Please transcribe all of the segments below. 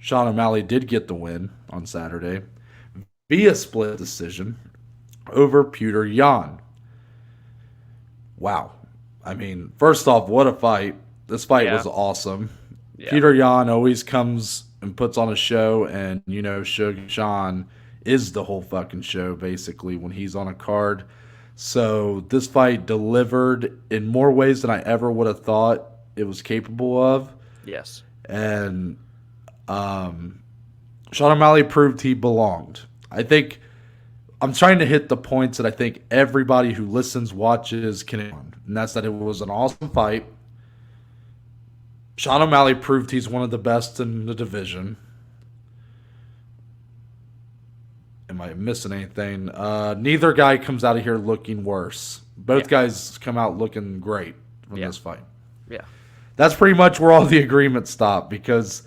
Sean O'Malley did get the win on Saturday via split decision over Petr Yan. Wow. I mean, first off, what a fight. This fight Yeah, was awesome. yeah, Petr Yan always comes and puts on a show, and, Suge Sean is the whole fucking show, basically, when he's on a card. So this fight delivered in more ways than I ever would have thought it was capable of. yes, And Sean O'Malley proved he belonged. I think I'm trying to hit the points that I think everybody who listens, watches can, and that's that it was an awesome fight. Sean O'Malley proved he's one of the best in the division. Am I missing anything? Neither guy comes out of here looking worse. Both yeah, guys come out looking great from yeah, this fight. yeah, That's pretty much where all the agreements stop because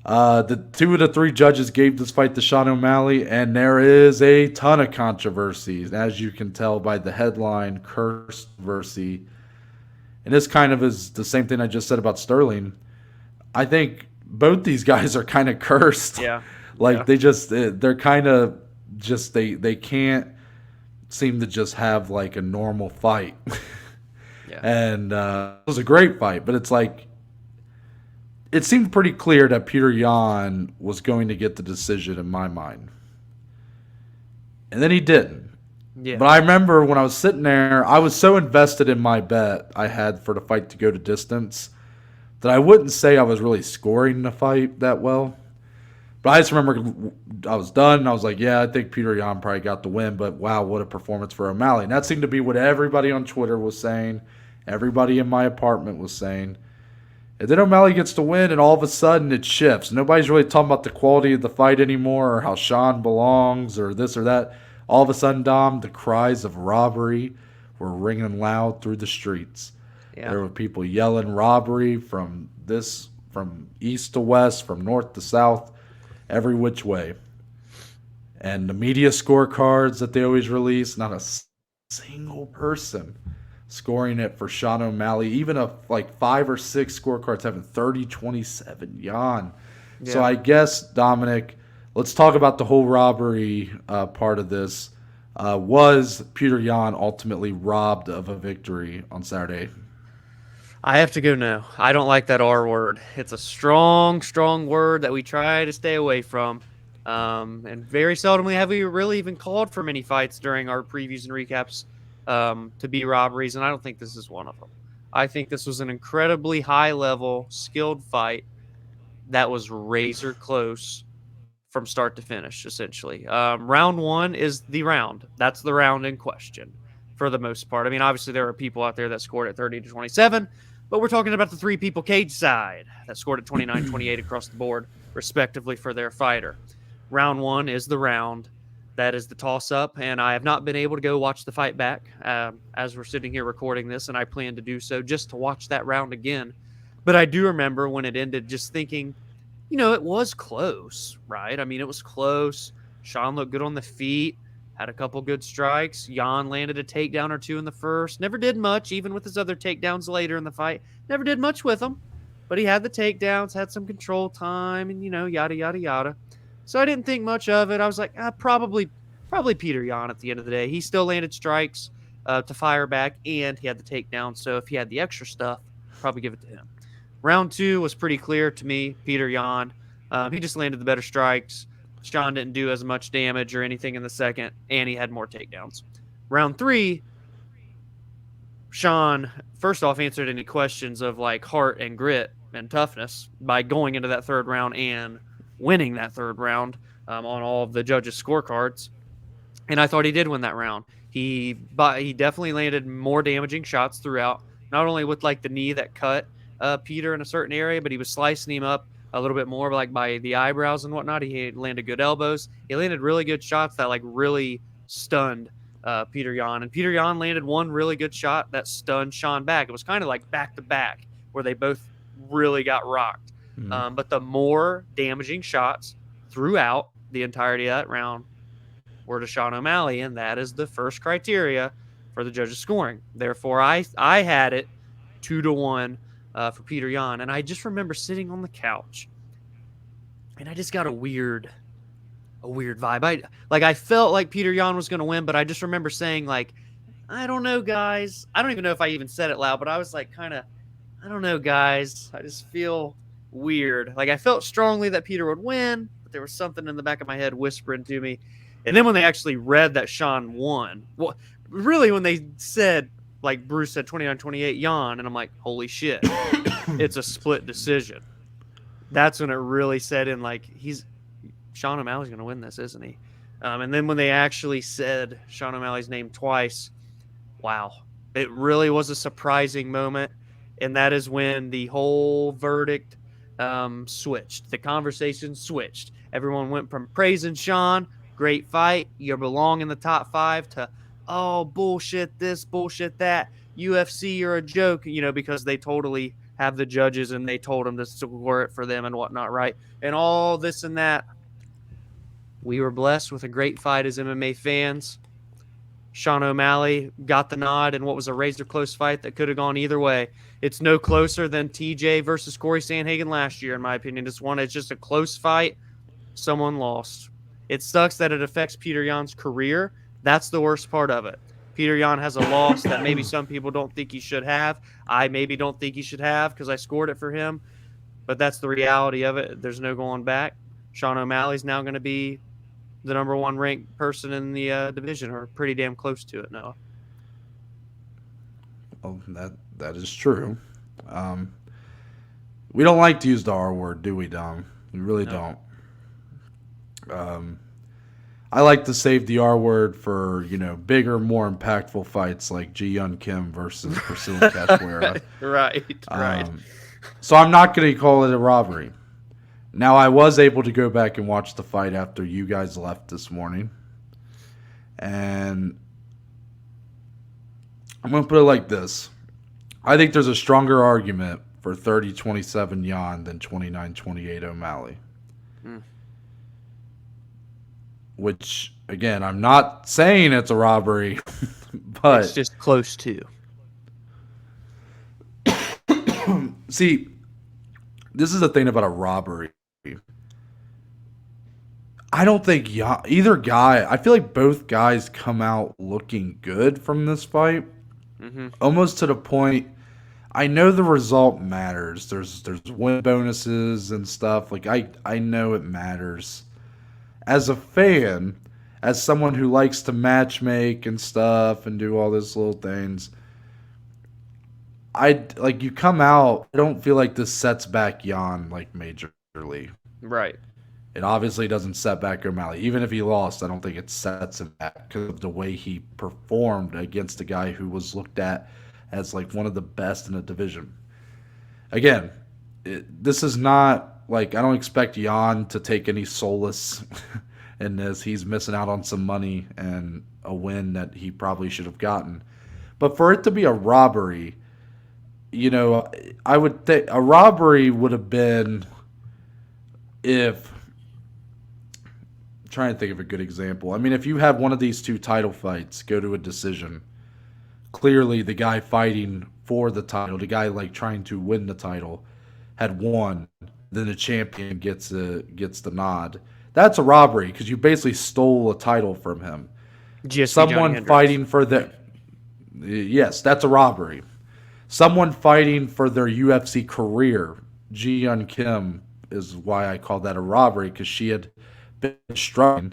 the 2 of the 3 judges gave this fight to Sean O'Malley, and there is a ton of controversy, as you can tell by the headline, controversy. And this kind of is the same thing I just said about Sterling. I think both these guys are kind of cursed. yeah, Like yeah, they're kind of just they can't seem to just have like a normal fight. yeah, And it was a great fight, but it's like it seemed pretty clear that Petr Yan was going to get the decision in my mind. And then he didn't. yeah, But I remember when I was sitting there, I was so invested in my bet I had for the fight to go to distance that I wouldn't say I was really scoring the fight that well. But I just remember I was done and I was like, yeah, I think Petr Yan probably got the win, but wow, what a performance for O'Malley. And that seemed to be what everybody on Twitter was saying, everybody in my apartment was saying. And then O'Malley gets to win, and all of a sudden it shifts. Nobody's really talking about the quality of the fight anymore or how Sean belongs or this or that. All of a sudden, Dom, the cries of robbery were ringing loud through the streets. yeah, There were people yelling robbery from east to west, from north to south, every which way. And the media scorecards that they always release, not a single person scoring it for Sean O'Malley. Even a like 5 or 6 scorecards having 30-27 Yan. So yeah. I guess Dominic, let's talk about the whole robbery part of this. Was Petr Yan ultimately robbed of a victory on Saturday? I have to go no. I don't like that R word. It's a strong, strong word that we try to stay away from. And very seldomly have we really even called for many fights during our previews and recaps to be robberies, and I don't think this is one of them. I think this was an incredibly high level, skilled fight that was razor close from start to finish, essentially. Round one is the round. That's the round in question for the most part. I mean, obviously, there are people out there that scored at 30-27, but we're talking about the 3 people cage side that scored at 29-28 across the board, respectively, for their fighter. Round one is the round. That is the toss up, and I have not been able to go watch the fight back as we're sitting here recording this, and I plan to do so just to watch that round again. But I do remember when it ended just thinking, it was close, right? I mean, it was close. Sean looked good on the feet, had a couple good strikes. Jan landed a takedown or 2 in the first. Never did much, even with his other takedowns later in the fight. Never did much with them. But he had the takedowns, had some control time, and, yada, yada, yada. So I didn't think much of it. I was like, probably Petr Yan at the end of the day. He still landed strikes to fire back, and he had the takedown. So if he had the extra stuff, probably give it to him. Round 2 was pretty clear to me. Petr Yan, he just landed the better strikes. Sean didn't do as much damage or anything in the second, and he had more takedowns. Round 3, Sean, first off, answered any questions of like heart and grit and toughness by going into that third round and winning that third round on all of the judges' scorecards. And I thought he did win that round. He definitely landed more damaging shots throughout, not only with like the knee that cut Peter in a certain area, but he was slicing him up a little bit more, like by the eyebrows and whatnot. He landed good elbows. He landed really good shots that like really stunned Petr Yan. And Petr Yan landed one really good shot that stunned Sean back. It was kind of like back to back where they both really got rocked. Mm-hmm. But the more damaging shots throughout the entirety of that round were to Sean O'Malley, and that is the first criteria for the judges' scoring. Therefore, I had it 2-1 for Petr Yan, and I just remember sitting on the couch and I just got a weird vibe. I felt like Petr Yan was going to win, but I just remember saying like, I don't know, guys. I don't even know if I even said it loud, but I was like, kind of, I don't know, guys. I just feel weird. Like I felt strongly that Peter would win, but there was something in the back of my head whispering to me. And then when they actually read that Sean won, well, really when they said, like Bruce said, 29-28 Yan, and I'm like, holy shit, it's a split decision. That's when it really set in. Like Sean O'Malley's going to win this, isn't he? And then when they actually said Sean O'Malley's name twice, wow, it really was a surprising moment. And that is when the whole verdict switched. The conversation switched. Everyone went from praising Sean, great fight, you belong in the top 5, to, oh, bullshit this, bullshit that, UFC, you're a joke, because they totally have the judges and they told them to score it for them and whatnot, right? And all this and that. We were blessed with a great fight as MMA fans. Sean O'Malley got the nod in what was a razor-close fight that could have gone either way. It's no closer than TJ versus Corey Sandhagen last year, in my opinion. It's just a close fight. Someone lost. It sucks that it affects Petr Yan's career. That's the worst part of it. Petr Yan has a loss that maybe some people don't think he should have. I maybe don't think he should have because I scored it for him. But that's the reality of it. There's no going back. Sean O'Malley's now going to be the number 1 ranked person in the division, or pretty damn close to it now. Well, that is true. We don't like to use the R word, do we, Dom? We really don't. I like to save the R word for, bigger, more impactful fights like Ji-Yeon Kim versus Priscilla Cachoeira. Right. So I'm not going to call it a robbery. Now, I was able to go back and watch the fight after you guys left this morning. And I'm going to put it like this. I think there's a stronger argument for 30-27 Yan than 29-28 O'Malley. Which, again, I'm not saying it's a robbery, but it's just close to. See, this is the thing about a robbery. I don't think either guy, I feel like both guys come out looking good from this fight. Mm-hmm. Almost to the point, I know the result matters. There's win bonuses and stuff. Like, I know it matters. As a fan, as someone who likes to matchmake and stuff and do all these little things, you come out, I don't feel like this sets back Yan like majorly. Right. It obviously doesn't set back O'Malley. Even if he lost, I don't think it sets him back because of the way he performed against a guy who was looked at as like one of the best in the division. Again, this is not like, I don't expect Yan to take any solace in this. He's missing out on some money and a win that he probably should have gotten. But for it to be a robbery, I would think a robbery would have been if, I'm trying to think of a good example. I mean, if you had one of these 2 title fights go to a decision, clearly the guy fighting for the title, the guy like trying to win the title, had won, then the champion gets the nod. That's a robbery because you basically stole a title from him. Someone fighting for yes, that's a robbery. Someone fighting for their UFC career, Ji-Yeon Kim, is why I call that a robbery, because she had been struggling.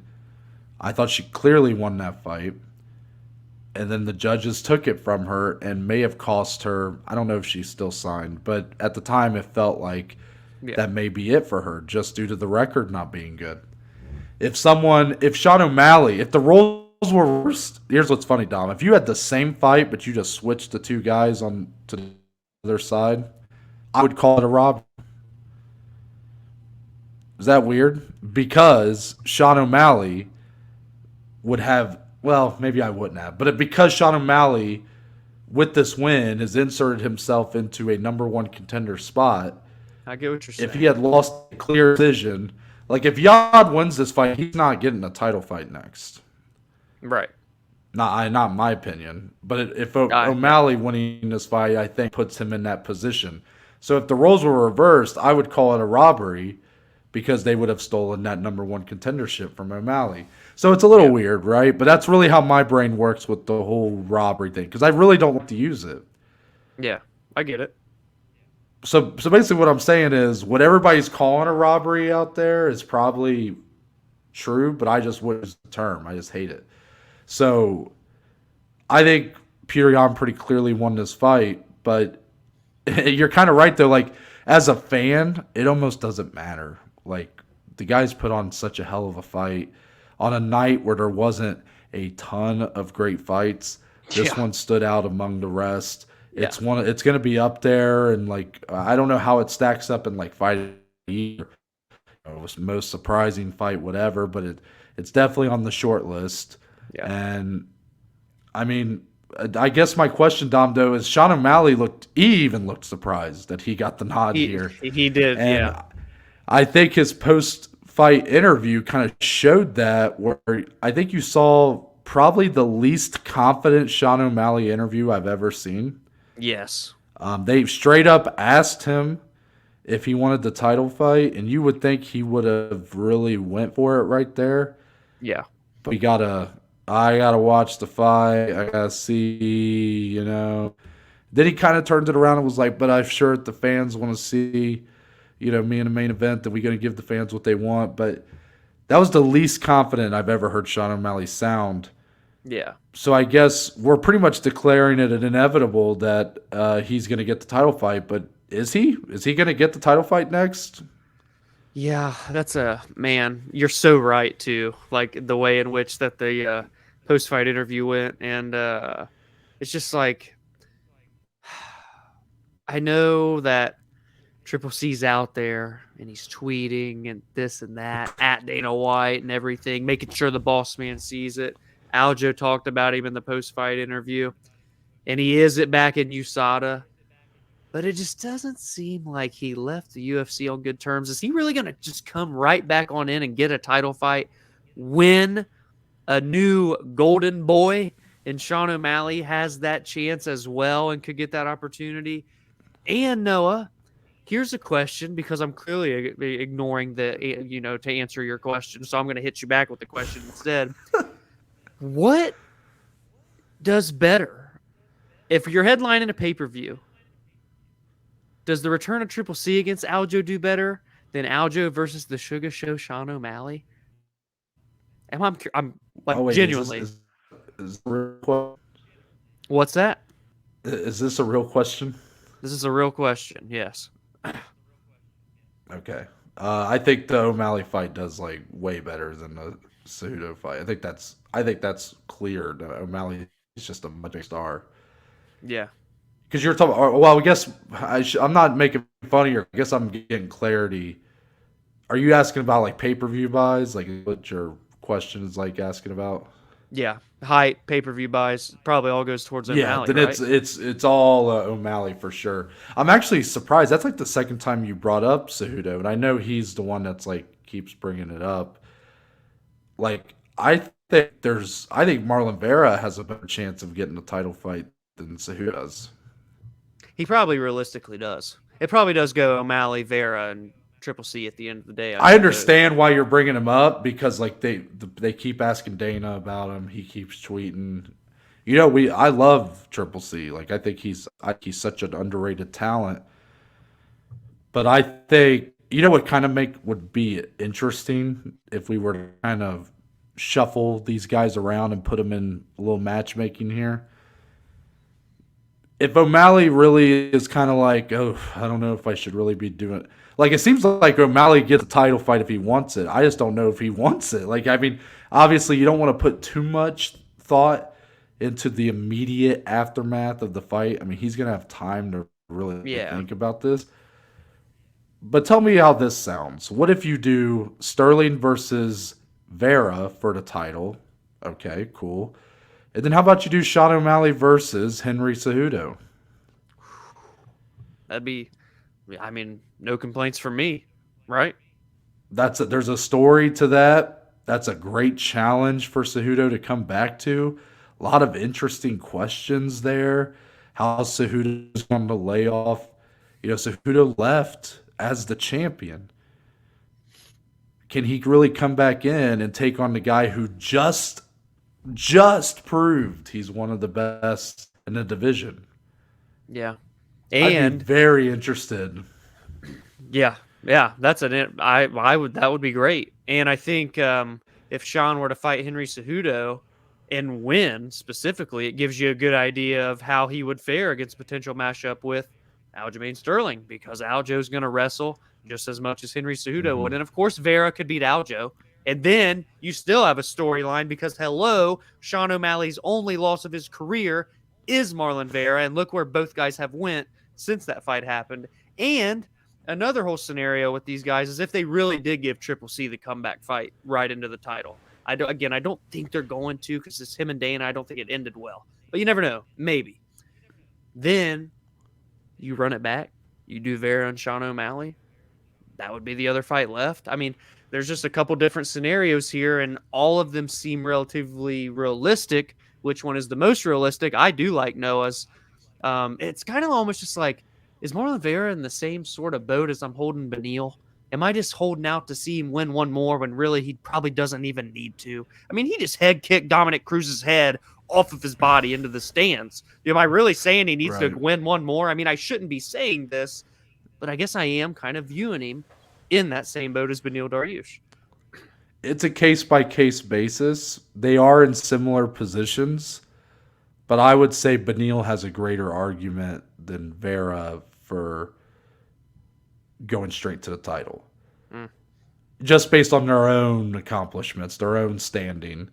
I thought she clearly won that fight. And then the judges took it from her and may have cost her, I don't know if she's still signed, but at the time it felt like that may be it for her, just due to the record not being good. If Sean O'Malley, if the roles were reversed, here's what's funny, Dom. If you had the same fight, but you just switched the 2 guys on to the other side, I would call it a robbery. Is that weird? Because Sean O'Malley would have, well, maybe I wouldn't have, but because Sean O'Malley, with this win, has inserted himself into a number 1 contender spot. I get what you're saying. If he had lost a clear decision, like if Yan wins this fight, he's not getting a title fight next. Right. Not my opinion, but if O'Malley winning this fight, I think puts him in that position. So if the roles were reversed, I would call it a robbery because they would have stolen that number one contendership from O'Malley. So it's a little Yeah. weird, right? But that's really how my brain works with the whole robbery thing because I really don't want to use it. Yeah. I get it. So basically, what I'm saying is, what everybody's calling a robbery out there is probably true, but I just wouldn't use the term. I just hate it. So I think Petr Yan pretty clearly won this fight, but you're kind of right though. Like as a fan, it almost doesn't matter. Like the guys put on such a hell of a fight on a night where there wasn't a ton of great fights. This Yeah. one stood out among the rest. Yeah. It's going to be up there, and like I don't know how it stacks up in like fight of the year. It was most surprising fight, whatever, but it's definitely on the short list. Yeah. And I mean, I guess my question, Dom, though, is Sean O'Malley he even looked surprised that he got the nod here. He did. And Yeah. I think his post fight interview kind of showed that, where I think you saw probably the least confident Sean O'Malley interview I've ever seen. Yes. They straight up asked him if he wanted the title fight, and you would think he would have really went for it right there. Yeah. But I gotta watch the fight. I gotta see, you know. Then he kind of turned it around and was like, "But I'm sure if the fans want to see, you know, me in the main event, that we're gonna give the fans what they want." But that was the least confident I've ever heard Sean O'Malley sound. Yeah. So I guess we're pretty much declaring it an inevitable that he's gonna get the title fight. But is he? Is he gonna get the title fight next? Yeah, that's a man. You're so right too. Like the way in which that the post-fight interview went, and it's just like I know that Triple C's out there and he's tweeting and this and that at Dana White and everything, making sure the boss man sees it. Aljo talked about him in the post-fight interview, and he is it back in USADA. But it just doesn't seem like he left the UFC on good terms. Is he really going to just come right back on in and get a title fight, win a new golden boy, and Sean O'Malley has that chance as well and could get that opportunity? And Noah, here's a question, because I'm clearly ignoring to answer your question. So I'm going to hit you back with the question instead. What does better? If you're headlining a pay-per-view, does the return of Triple C against Aljo do better than Aljo versus the Sugar Show Sean O'Malley? I'm like, Oh wait, genuinely. is this a real What's that? is this a real question? This is a real question. Yes. Okay. I think the O'Malley fight does like way better than the Cejudo fight. I think that's clear. O'Malley is just a much bigger star. Yeah. Because you're talking. Well, I guess I'm not making fun of you. I guess I'm getting clarity. Are you asking about like pay-per-view buys? Like what your question is like asking about? Yeah. Height, pay-per-view buys, probably all goes towards Yeah, O'Malley, then right? it's all O'Malley for sure. I'm actually surprised. That's like the second time you brought up Cejudo, and I know he's the one that's like keeps bringing it up. Like I think Marlon Vera has a better chance of getting a title fight than Cejudo does. He probably realistically does. It probably does go O'Malley, Vera, and Triple C at the end of the day. I understand why you're bringing him up because like they keep asking Dana about him. He keeps tweeting. You know, I love Triple C. Like I think he's such an underrated talent. But I think you know what kind of would be interesting if we were to kind of shuffle these guys around and put them in a little matchmaking here. If O'Malley really is kind of like, oh, I don't know if I should really be doing it. Like, it seems like O'Malley gets a title fight if he wants it. I just don't know if he wants it. Like, I mean, obviously you don't want to put too much thought into the immediate aftermath of the fight. I mean, he's going to have time to really think about this. But tell me how this sounds. What if you do Sterling versus Vera for the title? Okay, cool. And then how about you do Sean O'Malley versus Henry Cejudo? That'd be, I mean, no complaints from me, right? There's a story to that. That's a great challenge for Cejudo to come back to. A lot of interesting questions there. How Cejudo's going to lay off. You know, Cejudo left as the champion. can he really come back in and take on the guy who just proved he's one of the best in the division? Yeah. I'd be And very interested. yeah, that's I would that would be great. And I think if Sean were to fight Henry Cejudo and win specifically, it gives you a good idea of how he would fare against potential matchup with Aljamain Sterling, because Aljo's going to wrestle just as much as Henry Cejudo would. And of course, Vera could beat Aljo. And then you still have a storyline because, hello, Sean O'Malley's only loss of his career is Marlon Vera. And look where both guys have went since that fight happened. And another whole scenario with these guys is if they really did give Triple C the comeback fight right into the title. I don't think they're going to, because it's him and Dana. I don't think it ended well. But you never know. Maybe. Then you run it back. You do Vera and Sean O'Malley. That would be the other fight left. I mean, there's just a couple different scenarios here, and all of them seem relatively realistic. Which one is the most realistic? I do like Noah's. It's kind of almost just like, is Marlon Vera in the same sort of boat as I'm holding Beneil? Am I just holding out to see him win one more when really he probably doesn't even need to? I mean, he just head kicked Dominic Cruz's head off of his body into the stands. Am I really saying he needs to win one more? I mean, I shouldn't be saying this, but I guess I am kind of viewing him in that same boat as Beneil Dariush. It's a case-by-case basis. They are in similar positions, but I would say Beneil has a greater argument than Vera for going straight to the title. Just based on their own accomplishments, their own standing.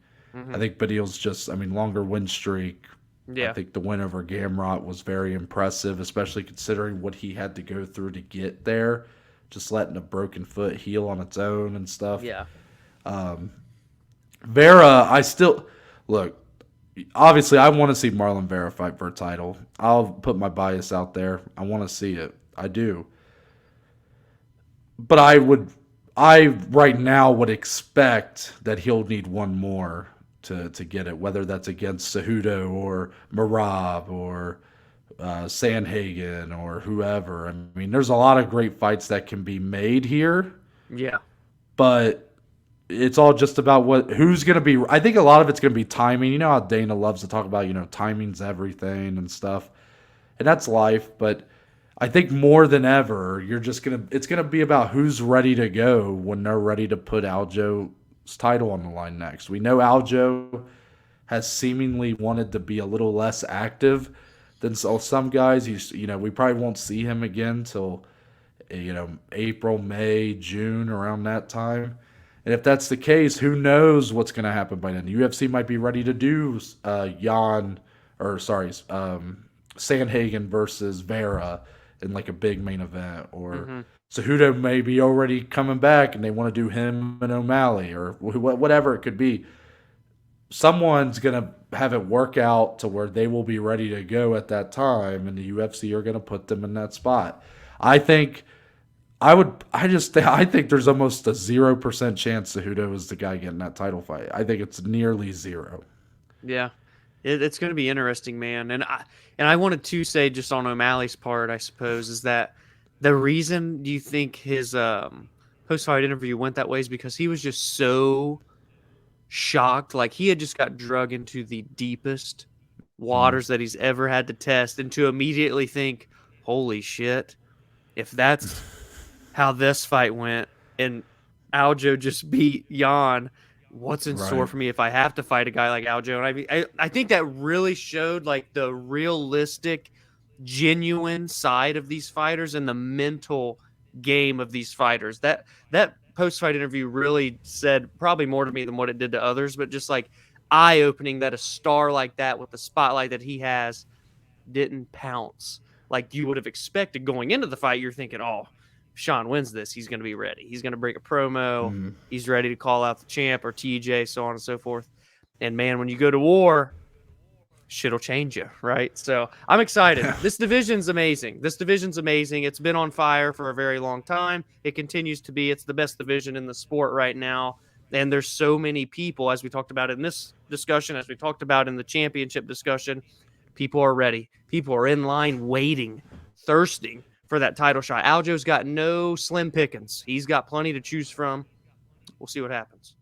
I think Beneil's longer win streak. Yeah. I think the win over Gamrot was very impressive, especially considering what he had to go through to get there. Just letting a broken foot heal on its own and stuff. Yeah. Vera, I still... Look, obviously I want to see Marlon Vera fight for a title. I'll put my bias out there. I want to see it. I do. But I right now would expect that he'll need one more to get it, whether that's against Cejudo or Merab or Sandhagen or whoever. I mean, there's a lot of great fights that can be made here. Yeah. But it's all just about who's going to be. I think a lot of it's going to be timing. You know how Dana loves to talk about, timing's everything and stuff. And that's life, but I think more than ever, it's gonna be about who's ready to go when they're ready to put Aljo's title on the line next. We know Aljo has seemingly wanted to be a little less active than some guys. We probably won't see him again till April, May, June, around that time. And if that's the case, who knows what's going to happen by then? The UFC might be ready to do Sandhagen versus Vera in like a big main event, or Cejudo may be already coming back and they want to do him and O'Malley, or whatever it could be. Someone's going to have it work out to where they will be ready to go at that time, and the UFC are going to put them in that spot. I think there's almost a 0% chance Cejudo is the guy getting that title fight. I think it's nearly zero. Yeah. It's going to be interesting, man. And I wanted to say, just on O'Malley's part, I suppose, is that the reason you think his post-fight interview went that way is because he was just so shocked. Like, he had just got drug into the deepest waters that he's ever had to test, and to immediately think, holy shit, if that's how this fight went and Aljo just beat Yan, what's in store for me if I have to fight a guy like Aljo? And I think that really showed like the realistic, genuine side of these fighters and the mental game of these fighters. That post-fight interview really said probably more to me than what it did to others, but just like eye-opening that a star like that with the spotlight that he has didn't pounce like you would have expected going into the fight. You're thinking, oh, Sean wins this, he's going to be ready. He's going to break a promo. He's ready to call out the champ or TJ, so on and so forth. And, man, when you go to war, shit'll change you, right? So I'm excited. This division's amazing. It's been on fire for a very long time. It continues to be. It's the best division in the sport right now. And there's so many people, as we talked about in this discussion, as we talked about in the championship discussion, people are ready. People are in line waiting, thirsting for that title shot. Aljo's got no slim pickings. He's got plenty to choose from. we'll see what happens.